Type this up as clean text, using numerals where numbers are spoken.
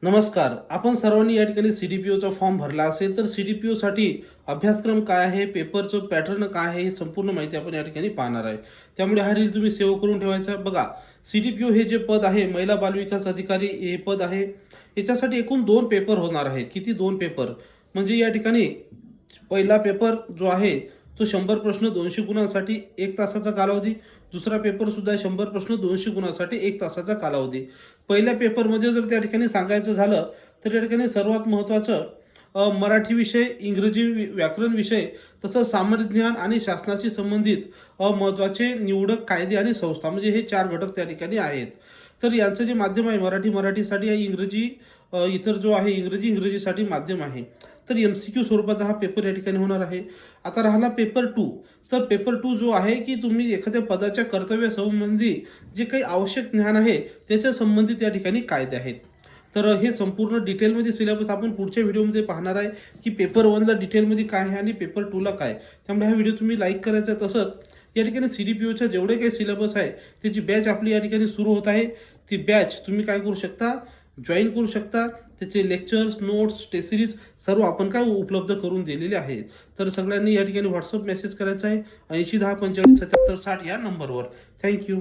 नमस्कार. आपण सर्वांनी या ठिकाणी सीडीपीओचा फॉर्म भरला असेल तर सीडीपीओ साठी अभ्यासक्रम काय आहे, पेपरचं पॅटर्न काय आहे, ही संपूर्ण माहिती आपण या ठिकाणी पाहणार आहे. त्यामुळे हा रील तुम्ही सेव्ह करून ठेवायचा. बघा, सीडीपीओ हे जे पद आहे, महिला बालविकास अधिकारी हे पद आहे. याच्यासाठी एकूण 2 पेपर होणार आहेत. किती? 2 पेपर. म्हणजे या ठिकाणी पहिला पेपर जो आहे तो 100 प्रश्न 200 गुणांसाठी 1 तासाचा कालावधी. दुसरा पेपर सुद्धा 100 प्रश्न 200 गुणांसाठी 1 तासाचा कालावधी. पहिल्या पेपरमध्ये जर त्या ठिकाणी सांगायचं झालं तर या ठिकाणी सर्वात महत्त्वाचं मराठी विषय, इंग्रजी व्याकरण विषय, तसंच सामान्य ज्ञान आणि शासनाशी संबंधित महत्त्वाचे निवडक कायदे आणि संस्था, म्हणजे हे 4 घटक त्या ठिकाणी आहेत. तर यांचं जे माध्यम आहे मराठीसाठी आहे, इंग्रजी इतर जो आहे इंग्रजीसाठी माध्यम आहे. तर एमसीक्यू स्वरूपाचा हा पेपर या ठिकाणी होणार आहे. आता राहिला पेपर 2. तर पेपर 2 जो आहे की तुम्ही एखाद्या पदाच्या कर्तव्यासंबंधी जे काही आवश्यक ज्ञान आहे त्याच्या संबंधित या ठिकाणी कायदे आहेत. तर हे संपूर्ण डिटेलमध्ये सिलेबस आपण पुढच्या व्हिडिओमध्ये पाहणार आहे की पेपर 1ला डिटेलमध्ये काय आहे आणि पेपर 2ला काय. त्यामुळे हा व्हिडिओ तुम्ही लाईक करायचा. तसंच या ठिकाणी सीडीपीओच्या जेवढे काही सिलेबस आहे त्याची बॅच आपली या ठिकाणी सुरू होत आहे. ती बॅच तुम्ही काय करू शकता, जॉईन करू शकता. त्याचे लेक्चर्स, नोट्स, टेस्ट सिरीज सर्व आपण काय उपलब्ध करून दिलेले आहेत. तर सगळ्यांनी या ठिकाणी व्हॉट्सअप मेसेज करायचा आहे 80 10 45 77 60 या नंबरवर. थँक्यू.